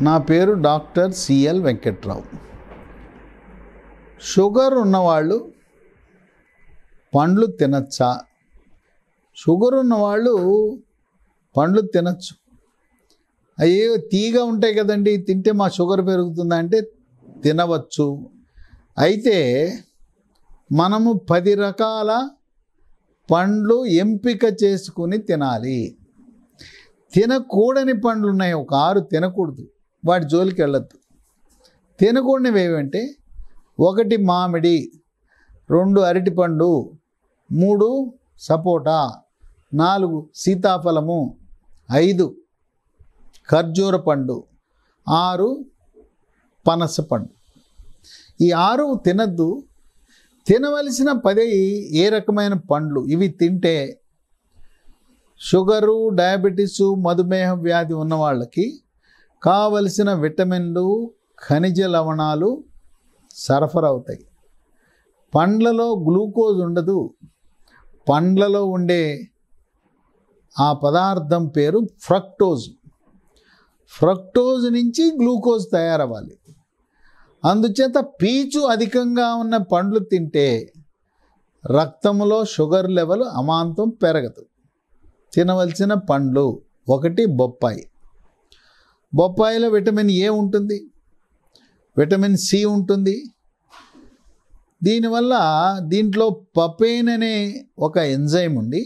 నా పేరు doctor CL Venkatrao. Sugar ఉన్నవాళ్ళు పండ్లు తినచ్చా? షుగర్ ఉన్నవాళ్ళు పండ్లు తినచ్చు. అయ్యో తీగా ఉంటాయి కదండి, తింటే మా షుగర్ పెరుగుతుందా అంటే తినవచ్చు. అయితే మనము 10 రకాల పండ్లు ఎంపిక చేసుకుని తినాలి. తినకూడని పండ్లు ఉన్నాయి, ఒక 6 తినకూడదు, వాటి జోలికి వెళ్ళద్దు. తినకూడనివి ఏవంటే 1 మామిడి, 2 అరటిపండు, 3 సపోటా, 4 సీతాఫలము, 5 ఖర్జూర పండు, 6 పనస పండు. ఈ 6 తినద్దు. తినవలసిన 10 ఏ రకమైన పండ్లు? ఇవి తింటే షుగరు, డయాబెటీసు, మధుమేహ వ్యాధి ఉన్న వాళ్ళకి కావలసిన విటమిన్లు, ఖనిజ లవణాలు సరఫరా అవుతాయి. పండ్లలో గ్లూకోజ్ ఉండదు. పండ్లలో ఉండే ఆ పదార్థం పేరు ఫ్రక్టోజ్. ఫ్రక్టోజ్ నుంచి గ్లూకోజ్ తయారవ్వాలి. అందుచేత పీచు అధికంగా ఉన్న పండ్లు తింటే రక్తంలో షుగర్ లెవెల్ అమాంతం పెరగదు. తినవలసిన పండ్లు 1 బొప్పాయి. బొప్పాయిలో విటమిన్ ఏ ఉంటుంది, విటమిన్ సి ఉంటుంది. దీనివల్ల దీంట్లో పపైన్ అనే ఒక ఎంజైమ్ ఉండి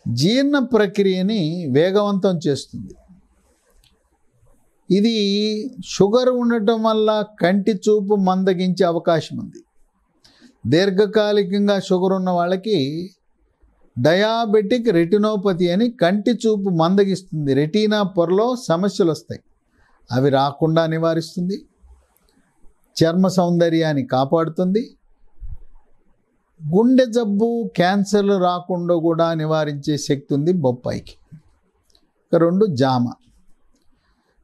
జీర్ణ ప్రక్రియని వేగవంతం చేస్తుంది. ఇది షుగర్ ఉండటం వల్ల కంటి చూపు మందగించే అవకాశం ఉంది. దీర్ఘకాలికంగా షుగర్ ఉన్న వాళ్ళకి డయాబెటిక్ రెటినోపతి అని కంటి చూపు మందగిస్తుంది. రెటీనా పొరలో సమస్యలు వస్తాయి, అవి రాకుండా నివారిస్తుంది. చర్మ సౌందర్యాన్ని కాపాడుతుంది. గుండె జబ్బు, క్యాన్సర్లు రాకుండా కూడా నివారించే శక్తి ఉంది బొప్పాయికి. 2 జామ.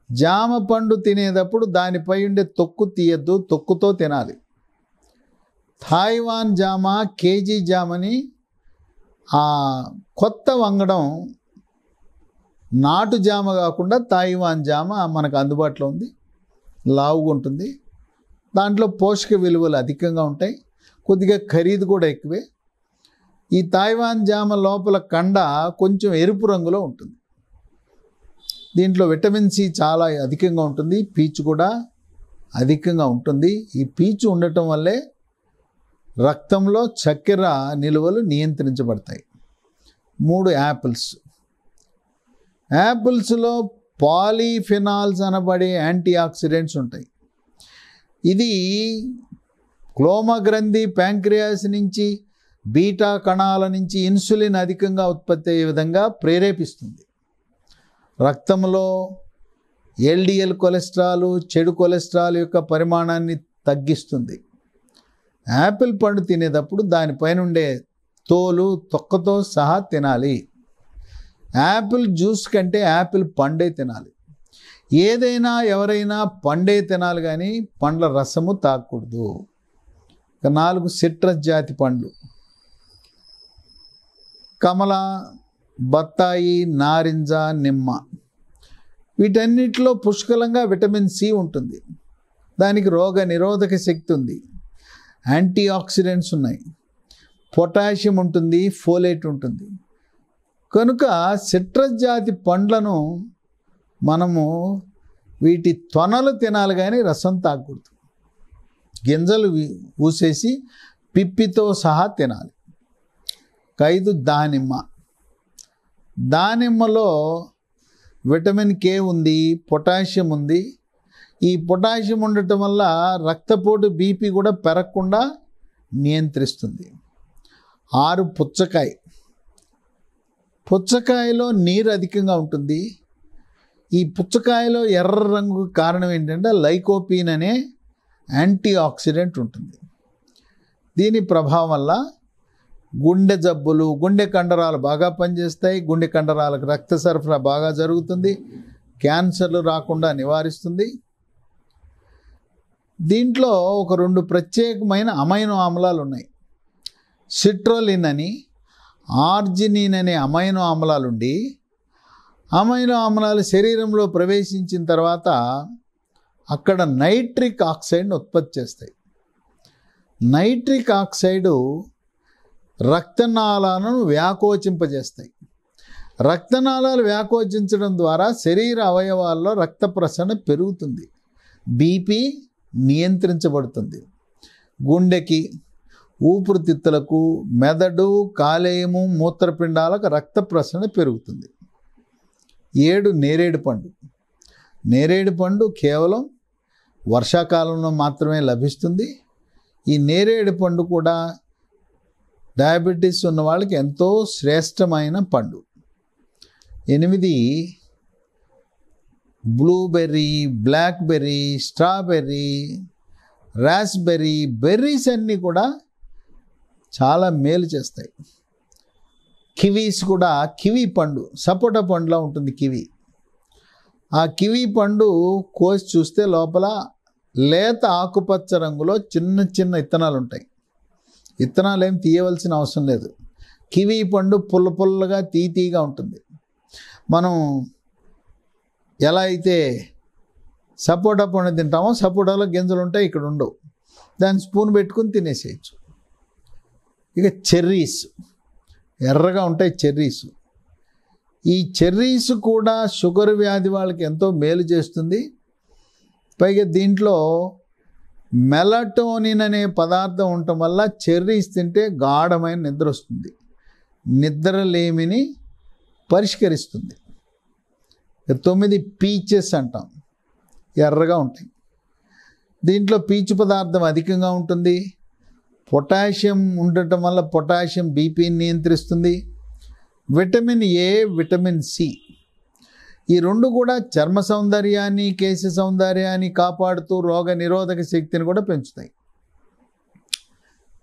జామ పండు తినేటప్పుడు దానిపై ఉండే తొక్కు తీయద్దు, తొక్కుతో తినాలి. థాయివాన్ జామ, కేజీ జామని కొత్త వంగడం, నాటు జామ కాకుండా తాయివాన్ జామ మనకు అందుబాటులో ఉంది. లావుగా ఉంటుంది, దాంట్లో పోషక విలువలు అధికంగా ఉంటాయి, కొద్దిగా ఖరీదు కూడా ఎక్కువే. ఈ తాయివాన్ జామ లోపల కండ కొంచెం ఎరుపు రంగులో ఉంటుంది. దీంట్లో విటమిన్ సి చాలా అధికంగా ఉంటుంది, పీచు కూడా అధికంగా ఉంటుంది. ఈ పీచు ఉండటం వల్లే రక్తంలో చక్కెర నిలువలు నియంత్రించబడతాయి. 3 యాపిల్స్. యాపిల్స్లో పాలీఫెనాల్స్ అనబడే యాంటీ ఆక్సిడెంట్స్ ఉంటాయి. ఇది క్లోమ గ్రంథి, ప్యాంక్రియాస్ నుంచి, బీటా కణాల నుంచి ఇన్సులిన్ అధికంగా ఉత్పత్తి అయ్యే విధంగా ప్రేరేపిస్తుంది. రక్తంలో ఎల్డిఎల్ కొలెస్ట్రాల్, చెడు కొలెస్ట్రాల్ యొక్క పరిమాణాన్ని తగ్గిస్తుంది. యాపిల్ పండు తినేటప్పుడు దానిపైన ఉండే తోలు, తొక్కతో సహా తినాలి. యాపిల్ జ్యూస్ కంటే యాపిల్ పండే తినాలి. ఏదైనా ఎవరైనా పండే తినాలి, కానీ పండ్ల రసము తాగకూడదు. 4 సిట్రస్ జాతి పండ్లు. కమల, బత్తాయి, నారింజ, నిమ్మ. వీటన్నిటిలో పుష్కలంగా విటమిన్ సి ఉంటుంది. దానికి రోగ నిరోధక శక్తి ఉంది, యాంటీ ఆక్సిడెంట్స్ ఉన్నాయి, పొటాషియం ఉంటుంది, ఫోలేట్ ఉంటుంది. కనుక సిట్రస్ జాతి పండ్లను మనము వీటి తొనలు తినాలి, కానీ రసం తాగకూడదు. గింజలు ఊసేసి పిప్పితో సహా తినాలి. 5 దానిమ్మ. దానిమ్మలో విటమిన్ కే ఉంది, పొటాషియం ఉంది. ఈ పొటాషియం ఉండటం వల్ల రక్తపోటు, బీపీ కూడా పెరగకుండా నియంత్రిస్తుంది. 6 పుచ్చకాయ. పుచ్చకాయలో నీరు అధికంగా ఉంటుంది. ఈ పుచ్చకాయలో ఎర్ర రంగు కారణం ఏంటంటే లైకోపీన్ అనే యాంటీ ఆక్సిడెంట్ ఉంటుంది. దీని ప్రభావం వల్ల గుండె జబ్బులు, గుండె కండరాలు బాగా పనిచేస్తాయి. గుండె కండరాలకు రక్త సరఫరా బాగా జరుగుతుంది. క్యాన్సర్లు రాకుండా నివారిస్తుంది. దీంట్లో ఒక 2 ప్రత్యేకమైన అమైనో ఆమ్లాలు ఉన్నాయి. సిట్రోలిన్ అని, ఆర్జినిన్ అనే అమైనో ఆమ్లాలు ఉండి అమైనో ఆమ్లాలు శరీరంలో ప్రవేశించిన తర్వాత అక్కడ నైట్రిక్ ఆక్సైడ్ని ఉత్పత్తి చేస్తాయి. నైట్రిక్ ఆక్సైడు రక్తనాళాలను వ్యాకోచింపజేస్తాయి. రక్తనాళాలు వ్యాకోచించడం ద్వారా శరీర అవయవాల్లో రక్త ప్రసరణ పెరుగుతుంది. బీపీ నియంత్రించబడుతుంది. గుండెకి, ఊపిరితిత్తులకు, మెదడు, కాలేయము, మూత్రపిండాలకు రక్త ప్రసరణ పెరుగుతుంది. 7 నేరేడు పండు. నేరేడు పండు కేవలం వర్షాకాలంలో మాత్రమే లభిస్తుంది. ఈ నేరేడు పండు కూడా డయాబెటీస్ ఉన్న వాళ్ళకి ఎంతో శ్రేష్టమైన పండు. 8 blueberry, blackberry, strawberry, raspberry, berries అన్నీ కూడా చాలా మేలు చేస్తాయి. కివీస్ కూడా, కివీ పండు సపోటా పండులా ఉంటుంది కివీ. ఆ కివీ పండు కోసి చూస్తే లోపల లేత ఆకుపచ్చ రంగులో చిన్న చిన్న ఇత్తనాలు ఉంటాయి. ఇత్తనాలు ఏం తీయవలసిన అవసరం లేదు. కివీ పండు పుల్ల పుల్లగా తీగా ఉంటుంది. మనం ఎలా అయితే సపోటా పండు తింటామో సపోటాలో గింజలు ఉంటాయి, ఇక్కడ ఉండవు. దాన్ని స్పూన్ పెట్టుకుని తినేసేయచ్చు. ఇక చెర్రీస్ ఎర్రగా ఉంటాయి చెర్రీస్. ఈ చెర్రీస్ కూడా షుగర్ వ్యాధి వాళ్ళకి ఎంతో మేలు చేస్తుంది. పైగా దీంట్లో మెలటోనిన్ అనే పదార్థం ఉండటం వల్ల చెర్రీస్ తింటే గాఢమైన నిద్ర వస్తుంది. నిద్రలేమిని పరిష్కరిస్తుంది. 9 పీచెస్ అంటాం, ఎర్రగా ఉంటాయి. దీంట్లో పీచు పదార్థం అధికంగా ఉంటుంది. పొటాషియం ఉండటం వల్ల పొటాషియం బీపీని నియంత్రిస్తుంది. విటమిన్ ఏ, విటమిన్ సి ఈ 2 కూడా చర్మ సౌందర్యాన్ని, కేశ సౌందర్యాన్ని కాపాడుతూ రోగ నిరోధక శక్తిని కూడా పెంచుతాయి.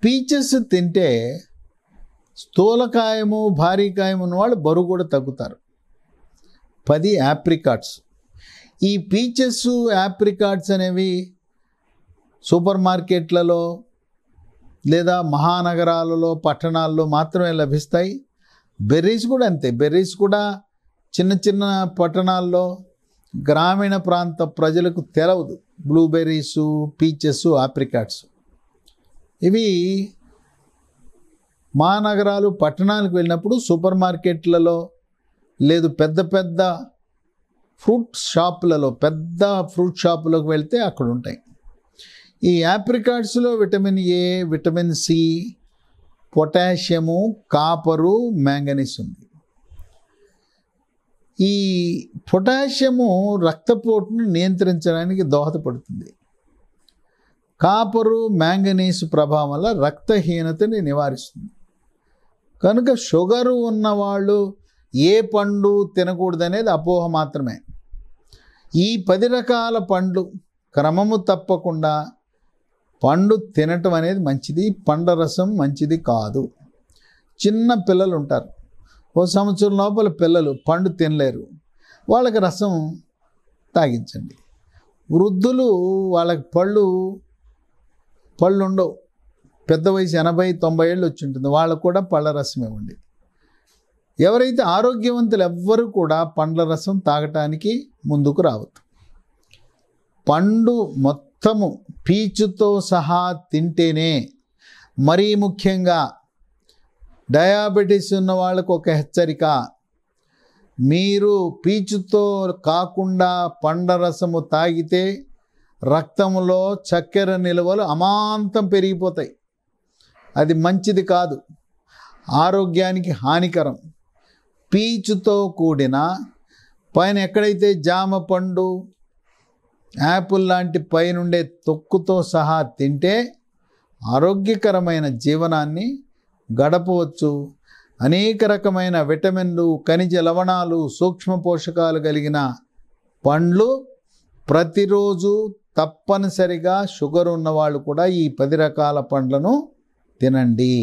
పీచెస్ తింటే స్థూలకాయము, భారీకాయం ఉన్న వాళ్ళు బరువు కూడా తగ్గుతారు. 10 యాప్రికాట్స్. ఈ పీచెస్, యాప్రికాట్స్ అనేవి సూపర్ మార్కెట్లలో లేదా మహానగరాలలో, పట్టణాల్లో మాత్రమే లభిస్తాయి. బెర్రీస్ కూడా అంతే. బెర్రీస్ కూడా చిన్న చిన్న పట్టణాల్లో, గ్రామీణ ప్రాంత ప్రజలకు తెలవదు. బ్లూబెర్రీసు, పీచెస్, ఆప్రికాట్స్ ఇవి మహానగరాలు, పట్టణాలకు వెళ్ళినప్పుడు సూపర్ మార్కెట్లలో లేదు పెద్ద పెద్ద ఫ్రూట్ షాపులలో, పెద్ద ఫ్రూట్ షాపులకు వెళ్తే అక్కడ ఉంటాయి. ఈ యాప్రికాట్స్లో vitamin A, vitamin C, potassium, copper, manganese ఉంది. ఈ పొటాషియము రక్తపోటును నియంత్రించడానికి దోహదపడుతుంది. కాపరు, మ్యాంగనీస్ ప్రభావం వల్ల రక్తహీనతని నివారిస్తుంది. కనుక షుగరు ఉన్నవాళ్ళు ఏ పండు తినకూడదనేది అపోహ మాత్రమే. ఈ 10 రకాల పండ్లు క్రమము తప్పకుండా పండు తినటం అనేది మంచిది. పండ్ల రసం మంచిది కాదు. చిన్న పిల్లలు ఉంటారు, 1 సంవత్సరం లోపల పిల్లలు పండు తినలేరు, వాళ్ళకి రసం తాగించండి. వృద్ధులు వాళ్ళకి పళ్ళు ఉండవు, పెద్ద వయసు 80-90 ఏళ్ళు వచ్చి ఉంటుంది, వాళ్ళకు కూడా పళ్ళ రసం ఇవ్వండి. ఎవరైతే ఆరోగ్యవంతులు ఎవ్వరూ కూడా పండ్ల రసం తాగటానికి ముందుకు రావద్దు. పండు మొత్తము పీచుతో సహా తింటేనే, మరీ ముఖ్యంగా డయాబెటీస్ ఉన్న వాళ్ళకు ఒక హెచ్చరిక, మీరు పీచుతో కాకుండా పండ్ల రసము తాగితే రక్తంలో చక్కెర నిల్వలు అమాంతం పెరిగిపోతాయి. అది మంచిది కాదు, ఆరోగ్యానికి హానికరం. పీచుతో కూడిన పైన ఎక్కడైతే జామ పండు, యాపిల్ లాంటి పైనుండే తొక్కుతో సహా తింటే ఆరోగ్యకరమైన జీవనాన్ని గడపవచ్చు. అనేక రకమైన విటమిన్లు, ఖనిజ లవణాలు, సూక్ష్మ పోషకాలు కలిగిన పండ్లు ప్రతిరోజు తప్పనిసరిగా షుగర్ ఉన్నవాళ్ళు కూడా ఈ 10 రకాల పండ్లను తినండి.